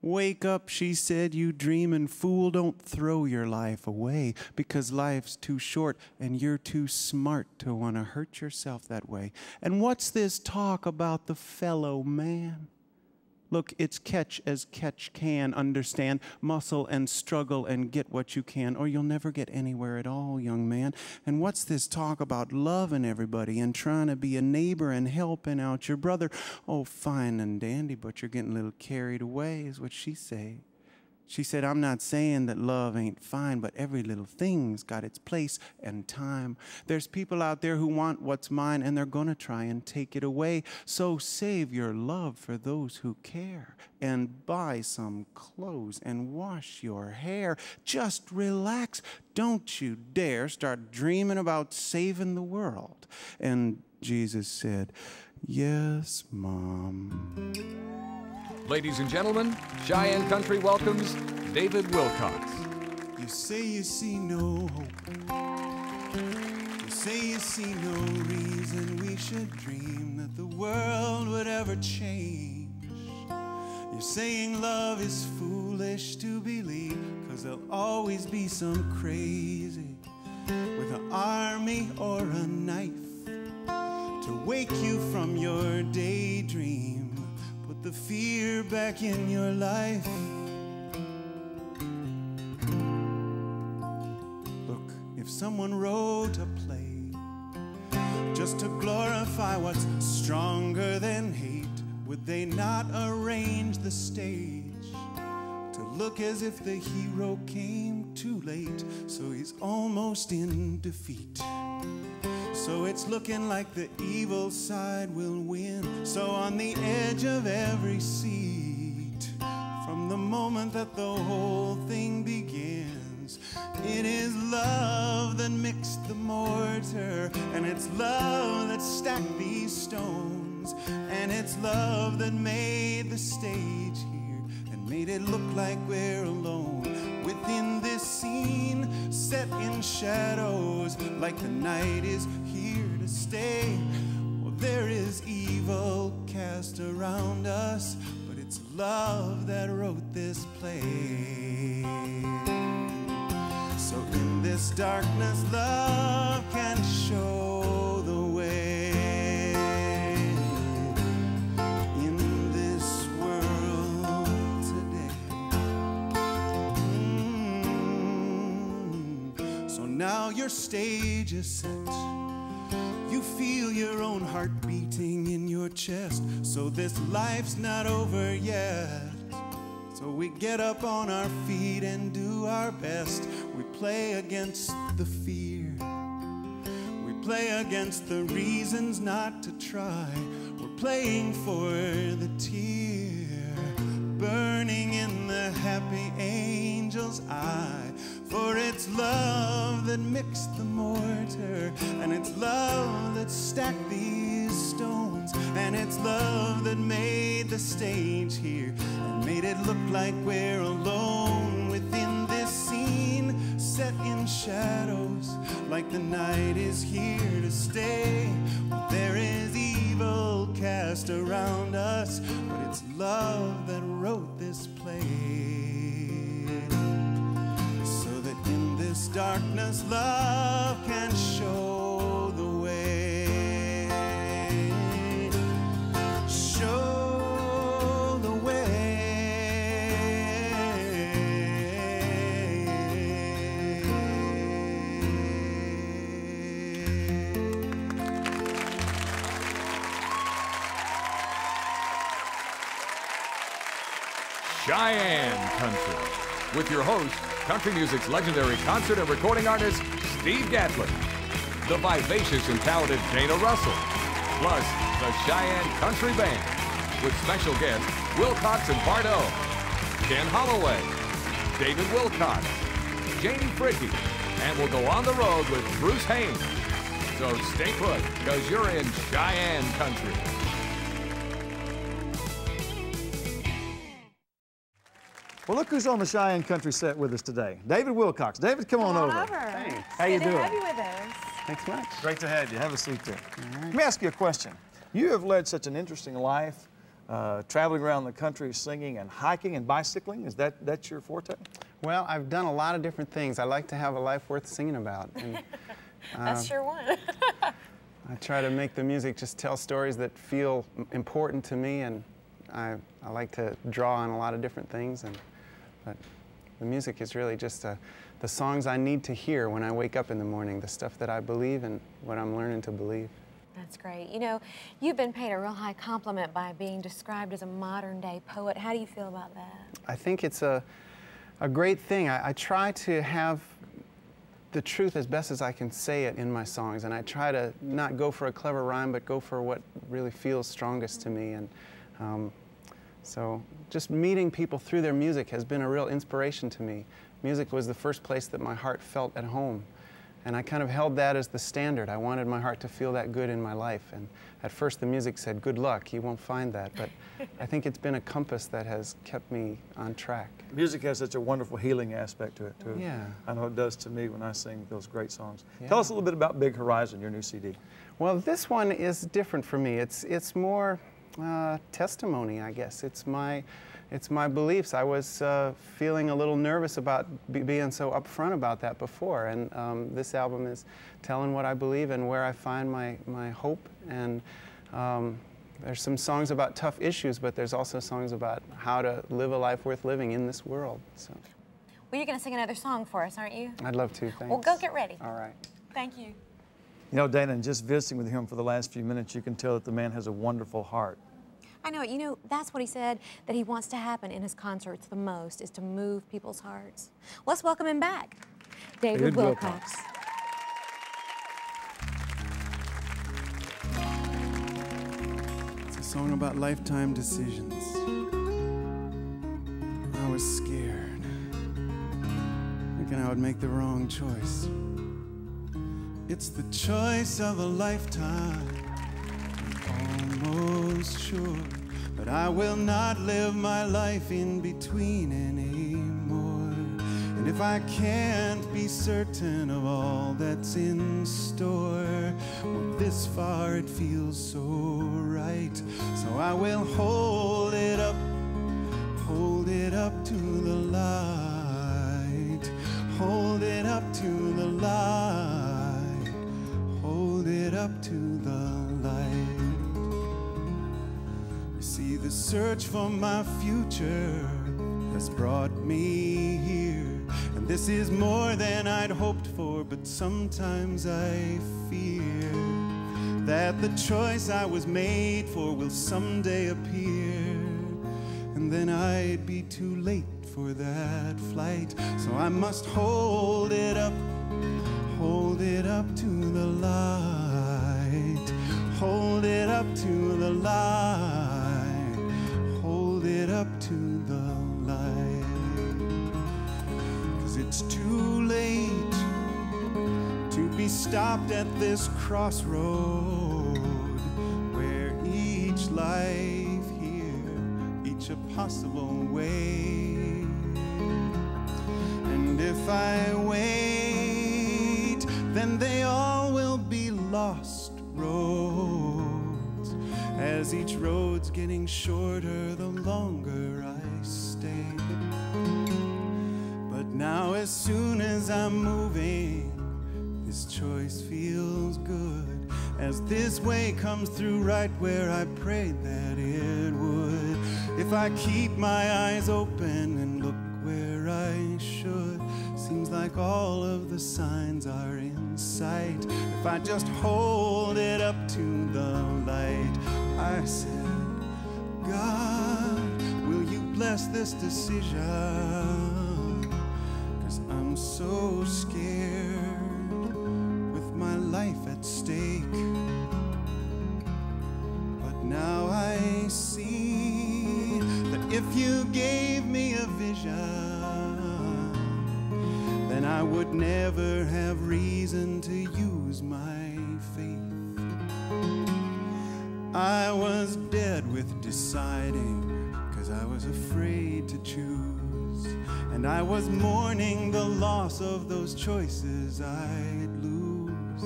Wake up, she said, you dreamin' fool, don't throw your life away, because life's too short and you're too smart to want to hurt yourself that way. And what's this talk about the fellow man? Look, it's catch as catch can, understand, muscle and struggle and get what you can, or you'll never get anywhere at all, young man. And what's this talk about loving everybody and trying to be a neighbor and helping out your brother? Oh, fine and dandy, but you're getting a little carried away, is what she said. She said, I'm not saying that love ain't fine, but every little thing's got its place and time. There's people out there who want what's mine, and they're gonna try and take it away. So save your love for those who care, and buy some clothes and wash your hair. Just relax. Don't you dare start dreaming about saving the world. And Jesus said, yes, Mom. Ladies and gentlemen, Cheyenne Country welcomes David Wilcox. You say you see no hope. You say you see no reason we should dream that the world would ever change. You're saying love is foolish to believe, 'cause there'll always be some crazy with an army or a knife to wake you from your daydream. Put the fear back in your life. Look, if someone wrote a play just to glorify what's stronger than hate, would they not arrange the stage to look as if the hero came too late, so he's almost in defeat? So it's looking like the evil side will win. So on the edge of every seat, from the moment that the whole thing begins, it is love that mixed the mortar, and it's love that stacked these stones, and it's love that made the stage here and made it look like we're alone within this scene set in shadows, like the night is here to stay. Well, there is evil cast around us, but it's love that wrote this play. So in this darkness, love can show the way. In this world today. So now your stage is set. You feel your own heart beating in your chest. So this life's not over yet. So we get up on our feet and do our best. We play against the fear. We play against the reasons not to try. We're playing for the tear, burning in the happy angel's eye. For it's love that mixed the mortar, and it's love that stacked these stones, and it's love that made the stage here and made it look like we're alone within this scene set in shadows, like the night is here to stay. Well, there is evil cast around us, but it's love that wrote this play. In this darkness, love can show the way. Show the way. Cheyenne Country, with your host, country music's legendary concert and recording artist, Steve Gatlin, the vivacious and talented Dana Russell, plus the Cheyenne Country Band, with special guests Wilcox and Pardo, Ken Holloway, David Wilcox, Janie Fricke, and we'll go on the road with Bruce Haynes. So stay put, because you're in Cheyenne Country. Well, look who's on the Cheyenne Country set with us today. David Wilcox. David, come on over. Hey. How you doing? Good to have you with us. Thanks much. Great to have you. Have a seat there. All right. Let me ask you a question. You have led such an interesting life. traveling around the country singing and hiking and bicycling. Is that's your forte? Well, I've done a lot of different things. I like to have a life worth singing about. And, That's sure one. I try to make the music just tell stories that feel important to me, and I like to draw on a lot of different things. But the music is really just the songs I need to hear when I wake up in the morning, the stuff that I believe and what I'm learning to believe. That's great. You know, you've been paid a real high compliment by being described as a modern-day poet. How do you feel about that? I think it's a great thing. I try to have the truth as best as I can say it in my songs, and I try to not go for a clever rhyme, but go for what really feels strongest to me. And so just meeting people through their music has been a real inspiration to me. Music was the first place that my heart felt at home. And I kind of held that as the standard. I wanted my heart to feel that good in my life. And at first the music said, good luck, you won't find that. But I think it's been a compass that has kept me on track. Music has such a wonderful healing aspect to it, too. Yeah. I know it does to me when I sing those great songs. Yeah. Tell us a little bit about Big Horizon, your new CD. Well, this one is different for me. It's more testimony, I guess. It's my beliefs. I was feeling a little nervous about being so upfront about that before, and this album is telling what I believe and where I find my hope. And there's some songs about tough issues, but there's also songs about how to live a life worth living in this world. So. Well, you're going to sing another song for us, aren't you? I'd love to, thanks. Well, go get ready. All right. Thank you. You know, Dana, and just visiting with him for the last few minutes, you can tell that the man has a wonderful heart. I know it. You know, that's what he said that he wants to happen in his concerts the most, is to move people's hearts. Let's welcome him back. David Wilcox. It's a song about lifetime decisions. I was scared, thinking I would make the wrong choice. It's the choice of a lifetime, almost sure, but I will not live my life in between anymore. And if I can't be certain of all that's in store, well, this far it feels so right. So I will hold it up to the light, hold it up to the light, hold it up to the light. You see, the search for my future has brought me here, and this is more than I'd hoped for, but sometimes I fear that the choice I was made for will someday appear, and then I'd be too late for that flight. So I must hold it up to the light, hold it up to the light, hold it up to the light. 'Cause it's too late to be stopped at this crossroad, where each life here, each a possible way. And if I wait, then they all will be lost roads, as each road's getting shorter the longer I stay. But now as soon as I'm moving, this choice feels good, as this way comes through right where I prayed that it would. If I keep my eyes open and look where I should, seems like all of the signs are in sight. If I just hold it up to the light, I said, God, will you bless this decision? 'Cause I'm so scared with my life at stake. But now I see that if you gave me a vision, then I would never have reason to use my faith. I was dead with deciding, 'cause I was afraid to choose, and I was mourning the loss of those choices I'd lose.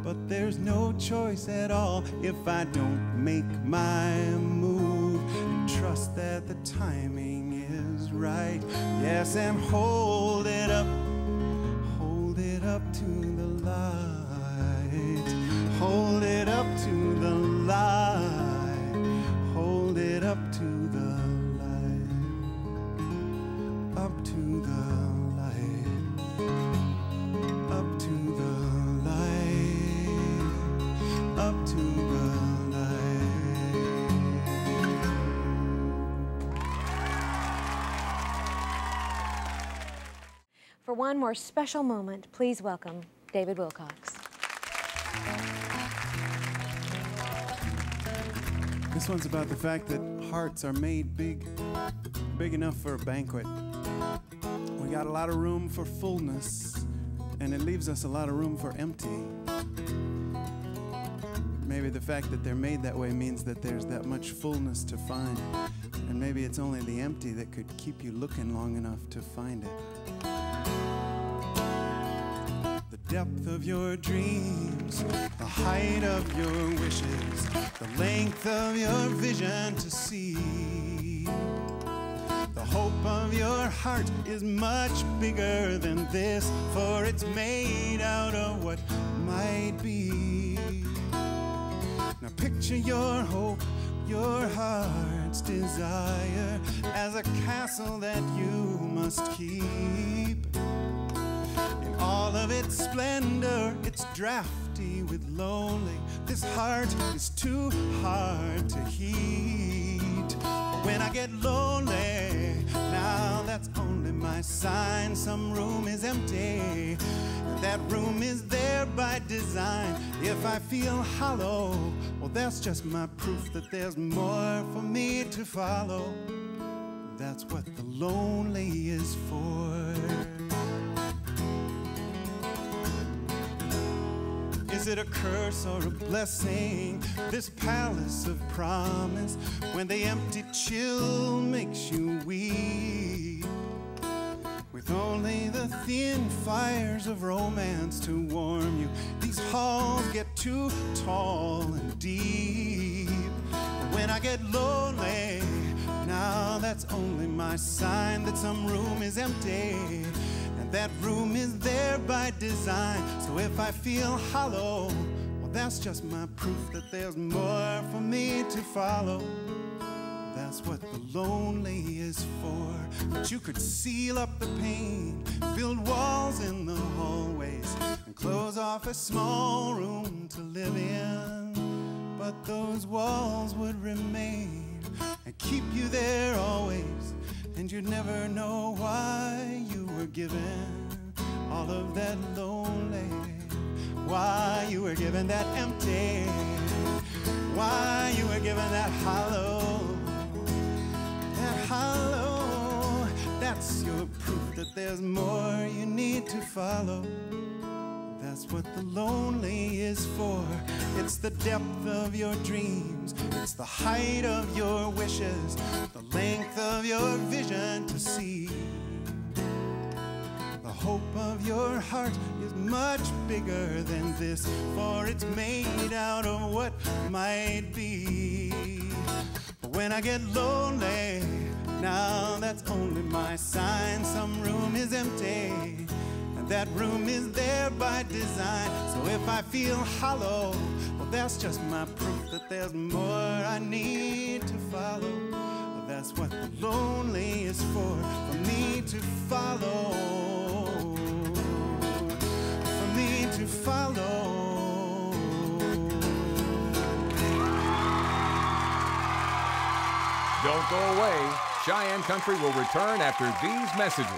But there's no choice at all if I don't make my move. trust that the timing is right. Yes, and hold it up to the light. Hold it up to the light. Hold it up to the light. Up to the light. Up to the light. Up to the light. For one more special moment, please welcome David Wilcox. This one's about the fact that hearts are made big enough for a banquet. We got a lot of room for fullness, and it leaves us a lot of room for empty. Maybe the fact that they're made that way means that there's that much fullness to find, and maybe it's only the empty that could keep you looking long enough to find it. The depth of your dreams, the height of your wishes, the length of your vision to see. The hope of your heart is much bigger than this, for it's made out of what might be. Now picture your hope, your heart's desire, as a castle that you must keep. In all of its splendor, it's drafty with lonely. This heart is too hard to heat. When I get lonely, now that's only my sign. Some room is empty. That room is there by design. If I feel hollow, well, that's just my proof that there's more for me to follow. That's what the lonely is for. Is it a curse or a blessing, this palace of promise, when the empty chill makes you weep? With only the thin fires of romance to warm you, these halls get too tall and deep. When I get lonely, now that's only my sign that some room is empty. That room is there by design. So if I feel hollow, well, that's just my proof that there's more for me to follow. That's what the lonely is for. But you could seal up the pain, build walls in the hallways, and close off a small room to live in. But those walls would remain and keep you there always, and you'd never know why you were given all of that lonely, why you were given that empty, why you were given that hollow, that hollow. That's your proof that there's more you need to follow. That's what the lonely is for. It's the depth of your dreams, it's the height of your wishes, the length of your vision to see. The hope of your heart is much bigger than this, for it's made out of what might be. But when I get lonely, now that's only my sign. Some room is empty, that room is there by design. So if I feel hollow, well, that's just my proof that there's more I need to follow. Well, that's what the lonely is for me to follow, for me to follow. Don't go away. Cheyenne Country will return after these messages.